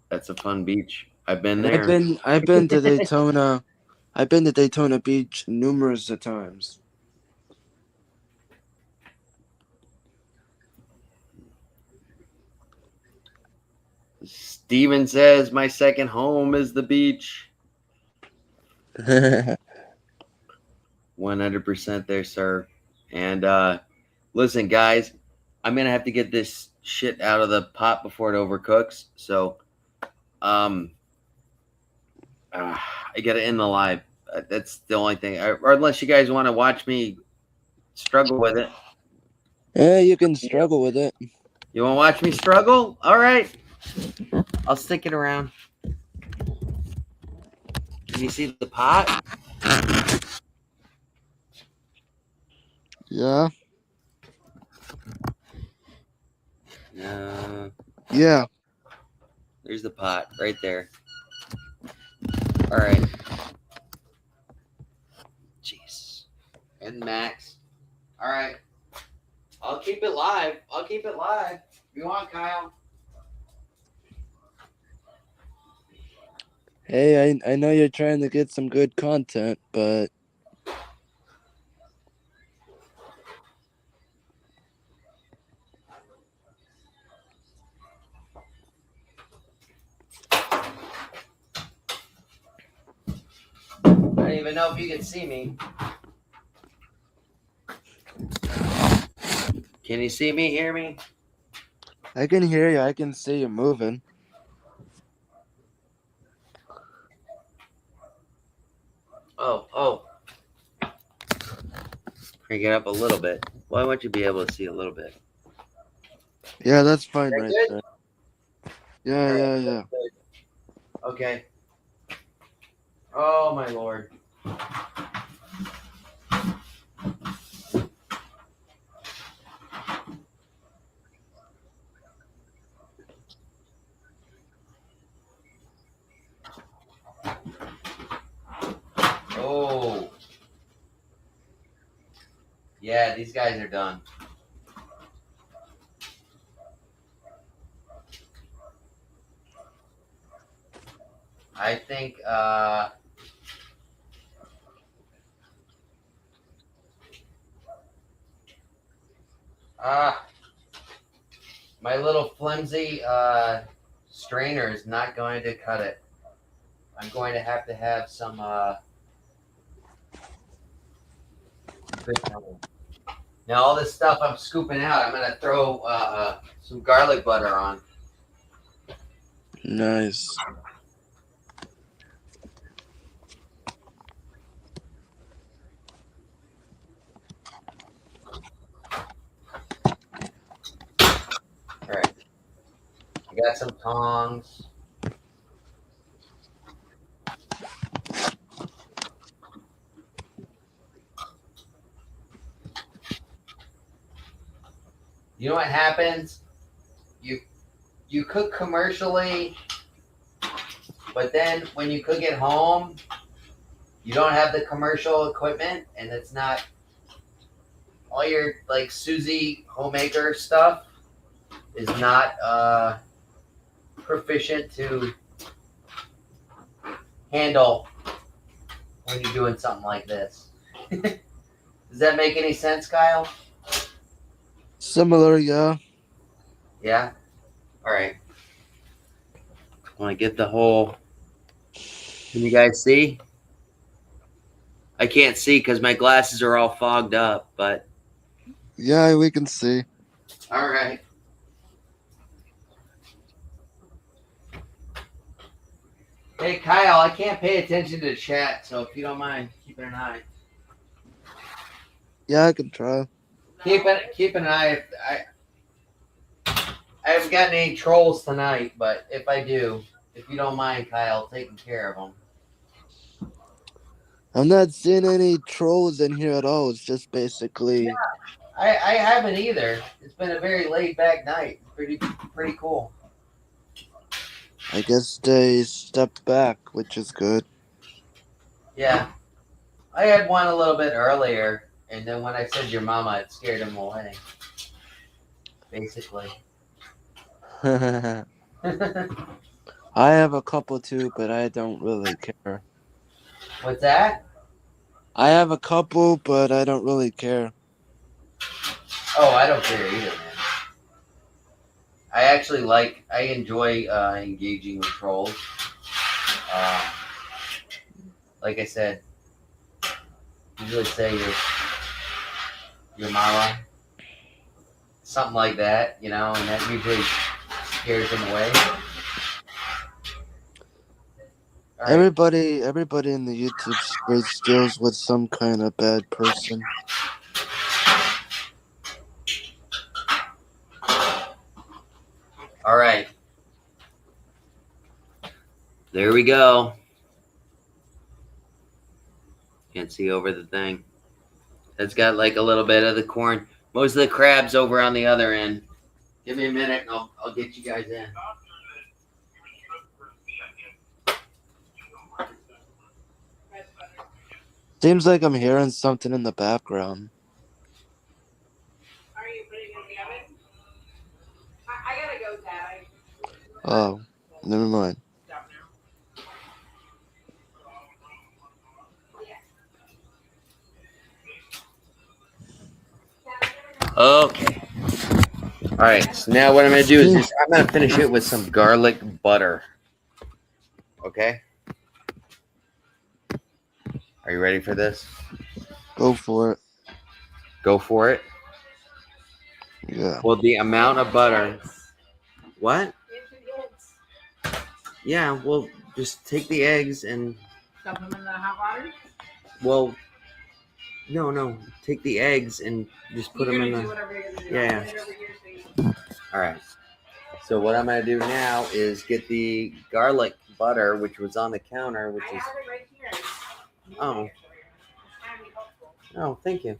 That's a fun beach. I've been And I've there. been I've been to Daytona. I've been to Daytona Beach numerous of times. Steven says my second home is the beach. 100% there, sir. And listen, guys, I'm gonna have to get this shit out of the pot before it overcooks. So, um, I gotta end the live. That's the only thing. Or unless you guys want to watch me struggle with it. Yeah, you can struggle with it. You want to watch me struggle? All right, I'll stick it around. Can you see the pot? Yeah. No. Yeah. There's the pot right there. All right. Jeez. And Max. All right. I'll keep it live. I'll keep it live. If you want, Kyle. Hey, I know you're trying to get some good content, but I don't even know if you can see me. Can you see me, hear me? I can hear you. I can see you moving. Oh. Crank it up a little bit. Why won't you be able to see a little bit? Yeah, that's fine That right good? there. Yeah, All right. yeah, yeah. Okay. Oh, my Lord. Oh. Yeah, these guys are done. I think my little flimsy strainer is not going to cut it. I'm going to have some good time. Now all this stuff I'm scooping out, I'm gonna throw some garlic butter on. Nice. All right, I got some tongs. You know what happens? You cook commercially, but then when you cook at home, you don't have the commercial equipment, and it's not all your like Susie homemaker stuff is not proficient to handle when you're doing something like this. Does that make any sense, Kyle? Similar, yeah. Yeah. All right. Want to get the whole? Can you guys see? I can't see because my glasses are all fogged up. But Yeah, we can see. all right. Hey, Kyle, I can't pay attention to the chat, so if you don't mind keeping an eye. Yeah, I can try. Keep an eye. I haven't gotten any trolls tonight, but if I do, if you don't mind, Kyle, taking care of them. I'm not seeing any trolls in here at all. It's just Yeah, basically, I haven't either. It's been a very laid back night. Pretty cool. I guess they stepped back, which is good. Yeah, I had one a little bit earlier, and then when I said your mama, it scared him away. Basically. I have a couple too, but I don't really care. What's that? I have a couple, but I don't really care. Oh, I don't care either, man. I enjoy engaging with trolls. Um, like I said, usually say your mama, something like that, and that usually scares them away. All right. Everybody in the YouTube space deals with some kind of bad person. All right. There we go. Can't see over the thing. It's got like a little bit of the corn. Most of the crabs over on the other end. Give me a minute and I'll get you guys in. Seems like I'm hearing something in the background. Are you putting it in the oven? I gotta go, Dad. Oh, never mind. Okay. All right. So now what I'm gonna do is I'm gonna finish it with some garlic butter. Okay. Are you ready for this? Go for it. Go for it. Yeah. Well, the amount of butter. What? Yeah. Well, just take the eggs and. Dump them in the hot water? Well, no. Take the eggs and just put them in the. Yeah. All right. So what I'm gonna do now is get the garlic butter, which was on the counter, which is. Oh. Oh, thank you.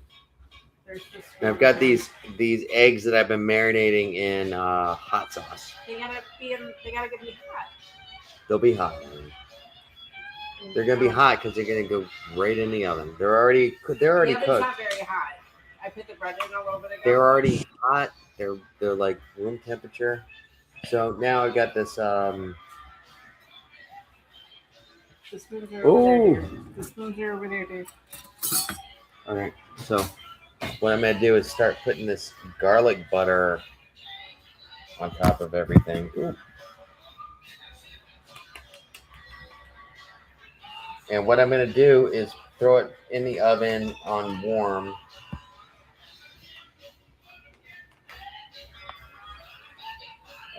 And I've got these eggs that I've been marinating in hot sauce. They gotta get me hot. They'll be hot. They're gonna be hot because they're gonna go right in the oven. They're already The cooked. oven's not very hot. I put the bread in a little bit ago. They're already hot. They're like room temperature. So now I've got this. The spoons are over there, dude. The spoons are over there, dude. All right. So what I'm gonna do is start putting this garlic butter on top of everything. Ooh. And what I'm going to do is throw it in the oven on warm.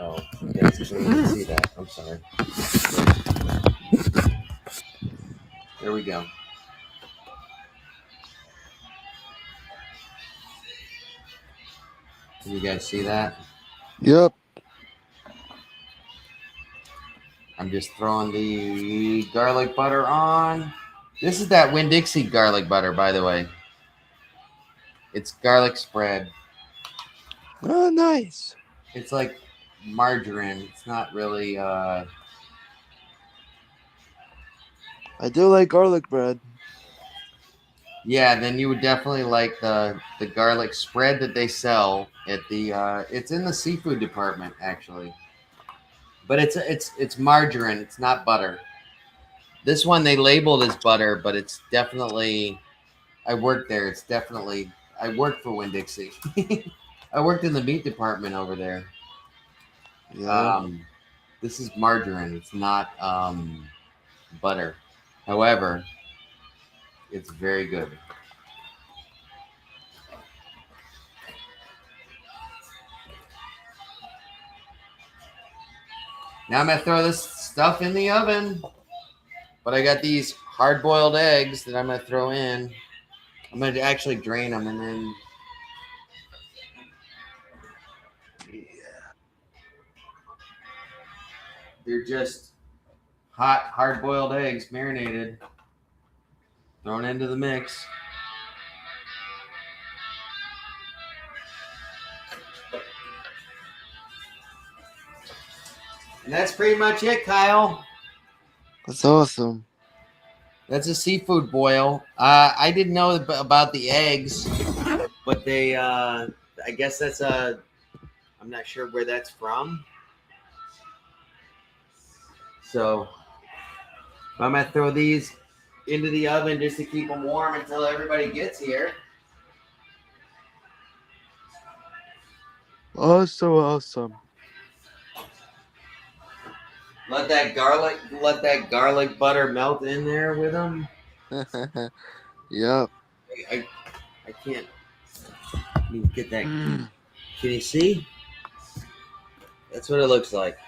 Oh, you guys can't even see that. I'm sorry. There we go. Can you guys see that? Yep. I'm just throwing the garlic butter on. This is that Winn-Dixie garlic butter, by the way. It's garlic spread. Oh, nice. It's like margarine. It's not really. I do like garlic bread. Yeah, then you would definitely like the garlic spread that they sell at the. It's in the seafood department actually, but it's margarine. It's not butter. This one they labeled as butter, but it's definitely I worked there. It's definitely I worked for Winn-Dixie. I worked in the meat department over there. Yeah. This is margarine. It's not butter. However, it's very good. Now I'm gonna throw this stuff in the oven. But I got these hard-boiled eggs that I'm gonna throw in. I'm gonna actually drain them and then they're just hot, hard-boiled eggs, marinated, thrown into the mix. And that's pretty much it, Kyle. That's awesome. That's a seafood boil. I didn't know about the eggs, but they, I guess that's a, I'm not sure where that's from. So I'm going to throw these into the oven just to keep them warm until everybody gets here. Awesome. Let that garlic butter melt in there with them. Yep. I can't get that. Can you see? That's what it looks like.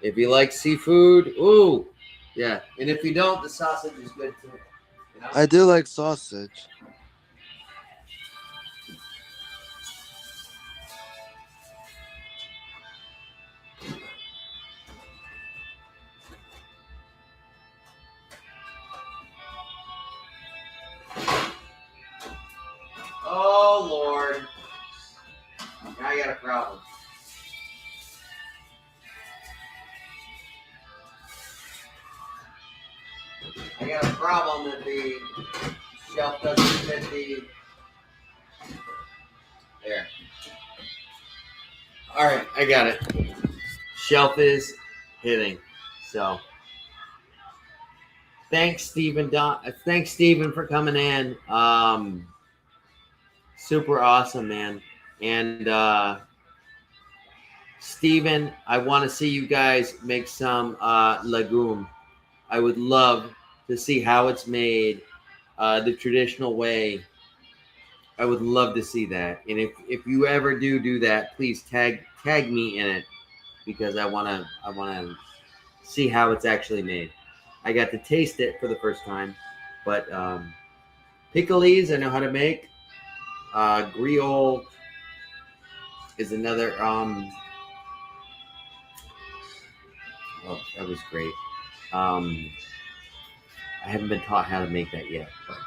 If you like seafood, ooh, yeah. And if you don't, the sausage is good too. You know? I do like sausage. Oh Lord, now I got a problem. I got a problem that the shelf doesn't fit the. There. All right, I got it. Shelf is hitting. So thanks, Stephen. Thanks, Stephen, for coming in. Super awesome, man. And Stephen, I want to see you guys make some legume. I would love to see how it's made the traditional way. I would love to see that. And if you ever do that, please tag me in it because I wanna see how it's actually made. I got to taste it for the first time, but pickles I know how to make. Griot is another. Oh, that was great. I haven't been taught how to make that yet, but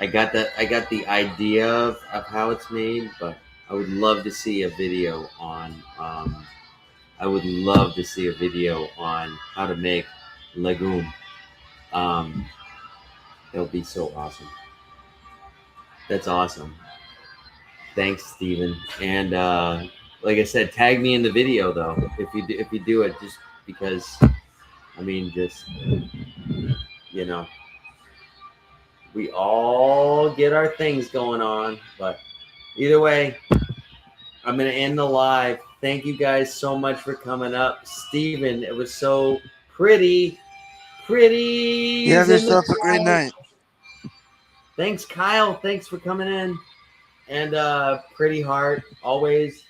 I got the idea of how it's made, but I would love to see a video on. I would love to see a video on how to make legume. That would be so awesome. That's awesome. Thanks, Steven. And like I said, tag me in the video though if you do it, just because. I mean, just you know, we all get our things going on, but either way, I'm gonna end the live. Thank you guys so much for coming up, Steven. It was so pretty. You have Pretty's in the yourself a great crowd. night. Thanks, Kyle. Thanks for coming in. And Pretty Heart, always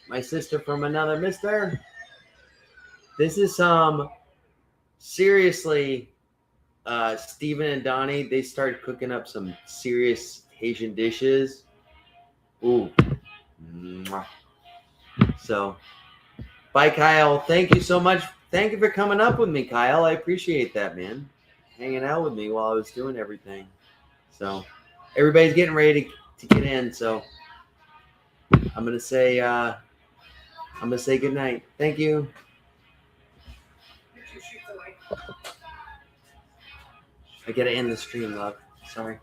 my sister from another mister. This is seriously, Steven and Donnie, they started cooking up some serious Haitian dishes. Ooh. Mwah. So, bye, Kyle. Thank you so much. Thank you for coming up with me, Kyle. I appreciate that, man. Hanging out with me while I was doing everything. So, everybody's getting ready to get in. So, I'm gonna say good night. Thank you. I gotta end the stream, love. Sorry.